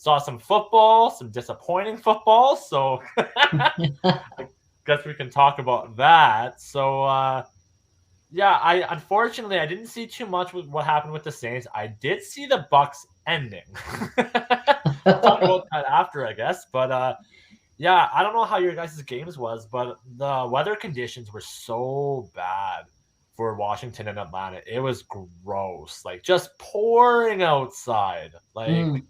saw some football, some disappointing football. So I guess we can talk about that. So yeah, unfortunately I didn't see too much with what happened with the Saints. I did see the Bucks ending. We'll talk about that after, I guess. But yeah, I don't know how your guys' games was, but the weather conditions were so bad for Washington and Atlanta. It was gross. Like just pouring outside. Like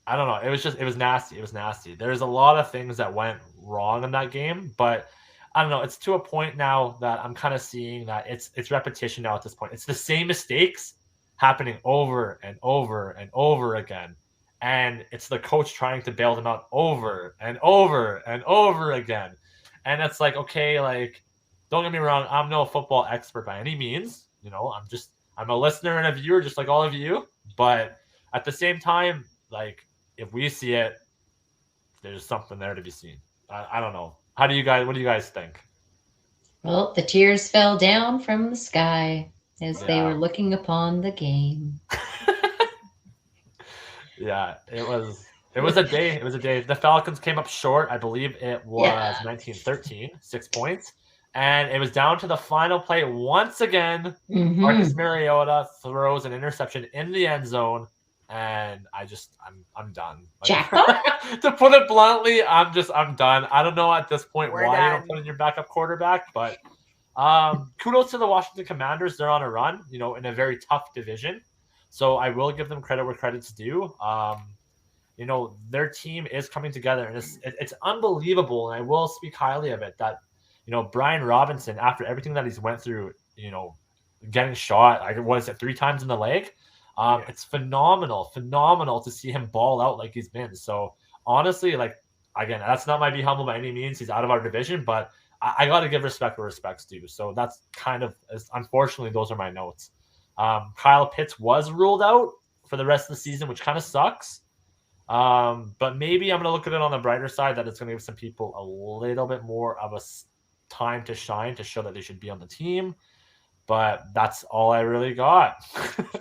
I don't know. It was nasty. It was nasty. There's a lot of things that went wrong in that game, but I don't know. It's to a point now that I'm kind of seeing that it's repetition now at this point. It's the same mistakes happening over and over and over again. And it's the coach trying to bail them out over and over and over again. And it's like, okay, like, don't get me wrong, I'm no football expert by any means. I'm a listener and a viewer just like all of you. But at the same time, like, if we see it, there's something there to be seen. I don't know. What do you guys think? Well, the tears fell down from the sky as they were Yeah. looking upon the game. Yeah, it was a day. It was a day. The Falcons came up short. I believe it was Yeah. 19-13, 6 points. And it was down to the final play once again. Marcus Mm-hmm. Mariota throws an interception in the end zone. And I'm done. Like, Jackpot? to put it bluntly, I'm done. I don't know at this point We're why you don't done. put in your backup quarterback, but kudos to the Washington Commanders. They're on a run, in a very tough division. So I will give them credit where credit's due. Their team is coming together, and it's unbelievable. And I will speak highly of it that, Brian Robinson, after everything that he's went through, getting shot, what is it, 3 times in the leg? It's phenomenal to see him ball out like he's been. So honestly, like, again, that's not my be humble by any means. He's out of our division, but I got to give respect where respect's due. So that's kind of, unfortunately, those are my notes. Kyle Pitts was ruled out for the rest of the season, which kind of sucks. But maybe I'm going to look at it on the brighter side that it's going to give some people a little bit more of a time to shine to show that they should be on the team. But that's all I really got.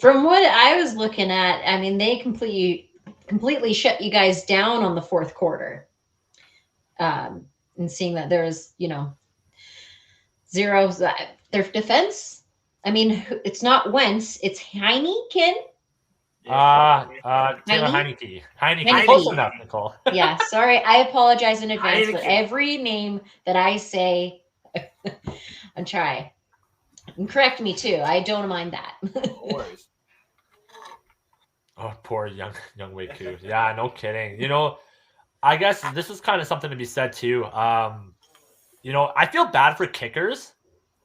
From what I was looking at, I mean, they completely shut you guys down on the fourth quarter. And seeing that there's, zero, their defense. I mean, it's not Wentz, it's Heineken. Taylor Heine? Heineke. Close Heineke. enough, Nicole. Yeah, sorry. I apologize in advance, but Heineken. every name that I say, I'm trying. And correct me too. I don't mind that. Boys. Oh, poor young Waku. Yeah, no kidding. I guess this is kind of something to be said too. I feel bad for kickers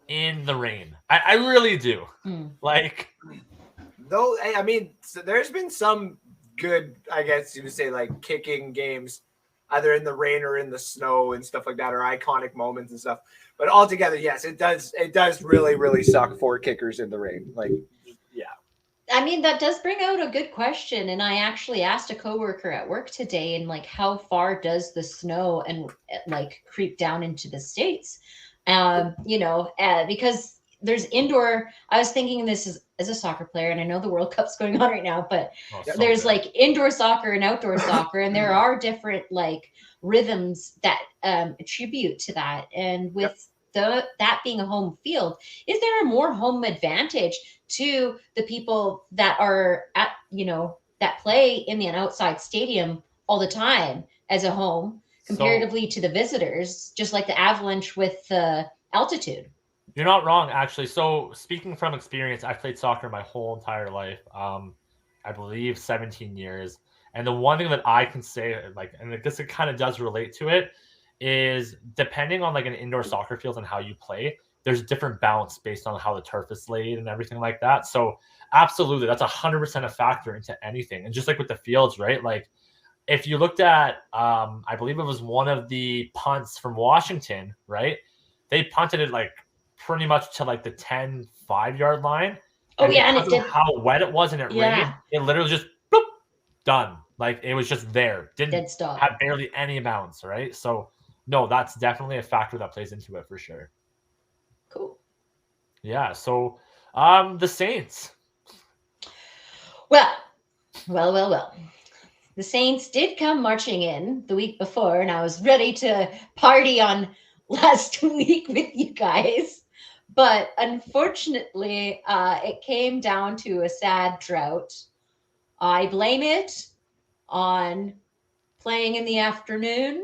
in the rain. I really do. Like, Though, I mean, so there's been some good, I guess you would say, like kicking games, either in the rain or in the snow and stuff like that, or iconic moments and stuff. But altogether, yes, it does really, really suck for kickers in the rain. Like, yeah. I mean, that does bring out a good question. And I actually asked a coworker at work today, and like, how far does the snow and like creep down into the States? Because there's indoor. I was thinking this as a soccer player, and I know the World Cup's going on right now, but so there's good. like indoor soccer and outdoor soccer, and there are different like rhythms that attribute to that. And with that being a home field, is there a more home advantage to the people that are at that play in an outside stadium all the time as a home comparatively to the visitors, just like the Avalanche with the altitude? You're not wrong, actually. So, speaking from experience, I've played soccer my whole entire life. I believe 17 years. And the one thing that I can say, like, and I guess it kind of does relate to it, is depending on like an indoor soccer field and how you play, there's different bounce based on how the turf is laid and everything like that. So, absolutely, that's 100% a factor into anything. And just like with the fields, right? Like, if you looked at, I believe it was one of the punts from Washington, right? They punted it like pretty much to like the 10-5 yard line. Oh And yeah, and because it of did. how wet it was and it Yeah. rained, it literally just boop, done. Like it was just there. Dead Didn't stop. have barely any bounce, right? So no, that's definitely a factor that plays into it for sure. Cool. Yeah. So the Saints. Well. the Saints did come marching in the week before, and I was ready to party on last week with you guys. But unfortunately, it came down to a sad drought. I blame it on playing in the afternoon.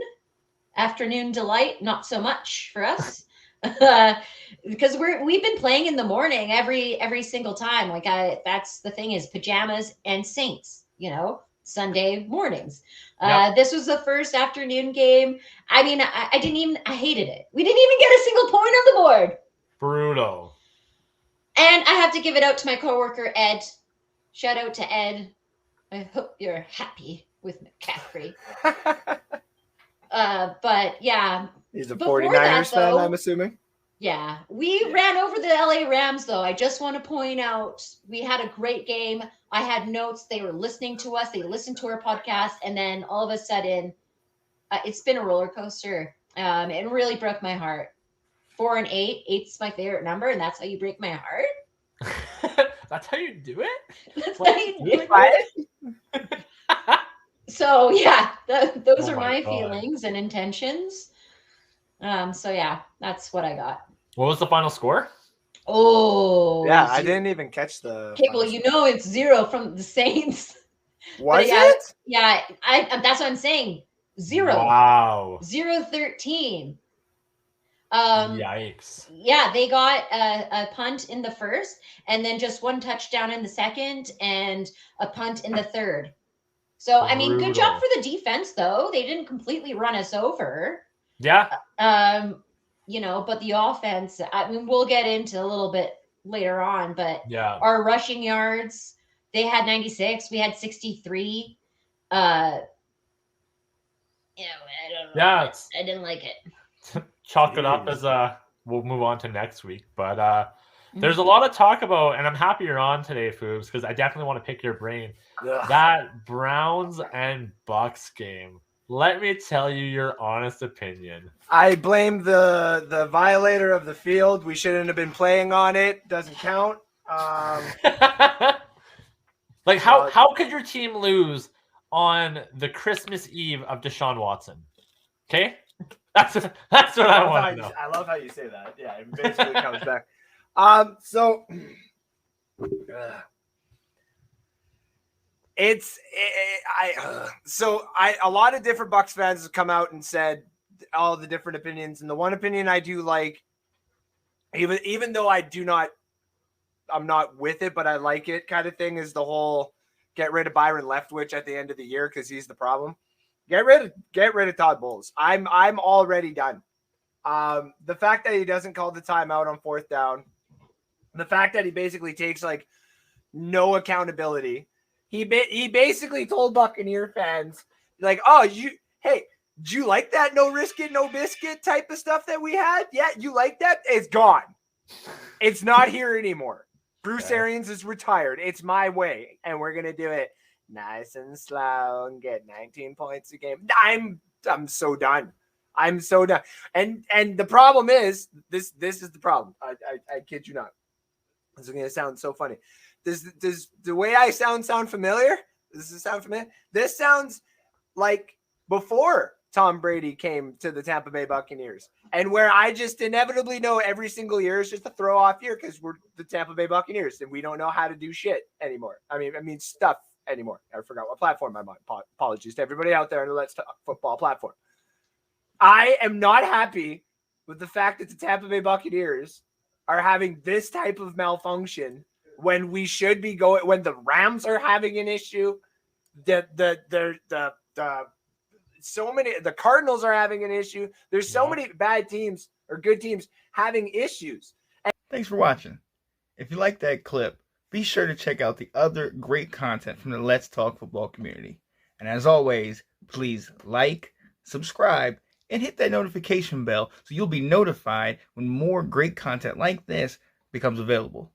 Afternoon delight, not so much for us. Because we've been playing in the morning every single time. Like that's the thing is pajamas and Saints, Sunday mornings. Yep. This was the first afternoon game. I mean, I hated it. We didn't even get a single point on the board. Brutal. And I have to give it out to my coworker, Ed. Shout out to Ed. I hope you're happy with McCaffrey. But yeah. He's a Before 49ers that, fan, though, I'm assuming. Yeah, we ran over the LA Rams, though. I just want to point out we had a great game. I had notes. They were listening to us. They listened to our podcast. And then all of a sudden, it's been a roller coaster. It really broke my heart. 4 and 8. 8's my favorite number, and that's how you break my heart. That's how you do it? That's What? how you do it. So, yeah, those Oh are my my God. feelings and intentions. So, yeah, that's what I got. What was the final score? Oh. Yeah, I didn't even catch the. Okay, well, it's 0 from the Saints. Was yeah, it? Yeah, that's what I'm saying. 0. Wow. 0-13. Yikes. Yeah, they got a punt in the first, and then just one touchdown in the second, and a punt in the third. So, I mean, good job for the defense, though. They didn't completely run us over. Yeah. But the offense, I mean, we'll get into a little bit later on, but Yeah. our rushing yards, they had 96, we had 63. I don't know. Yeah. I didn't like it. Chalk it up as we'll move on to next week. But there's a lot of talk about, and I'm happy you're on today, Foobs, because I definitely want to pick your brain. Ugh. That Browns and Bucks game. Let me tell you your honest opinion. I blame the violator of the field. We shouldn't have been playing on it. Doesn't count. Like how could your team lose on the Christmas Eve of Deshaun Watson? Okay, that's what I want to know. I love how you say that. Yeah, it basically comes back. So a lot of different Bucks fans have come out and said all the different opinions, and the one opinion I do like, even though I'm not with it, but I like it kind of thing, is the whole get rid of Byron Leftwich at the end of the year because he's the problem. Get rid of Todd Bowles. I'm already done. The fact that he doesn't call the timeout on 4th down, the fact that he basically takes like no accountability. He basically told Buccaneer fans like, "Oh, do you like that no risk it, no biscuit type of stuff that we had? Yeah, you like that? It's gone. It's not here anymore. Bruce Arians is retired. It's my way, and we're gonna do it nice and slow and get 19 points a game. I'm so done. I'm so done. And the problem is this is the problem. I kid you not. This is gonna sound so funny. Does the way I sound familiar? Does this sound familiar? This sounds like before Tom Brady came to the Tampa Bay Buccaneers, and where I just inevitably know every single year is just a throw off year because we're the Tampa Bay Buccaneers and we don't know how to do shit anymore. I mean stuff anymore. I forgot what platform I'm on. Apologies to everybody out there on the Let's Talk Football platform. I am not happy with the fact that the Tampa Bay Buccaneers are having this type of malfunction when we should be going, when the Rams are having an issue, the Cardinals are having an issue. There's so many bad teams or good teams having issues. Thanks for watching. If you like that clip, be sure to check out the other great content from the Let's Talk Football community. And as always, please like, subscribe, and hit that notification bell so you'll be notified when more great content like this becomes available.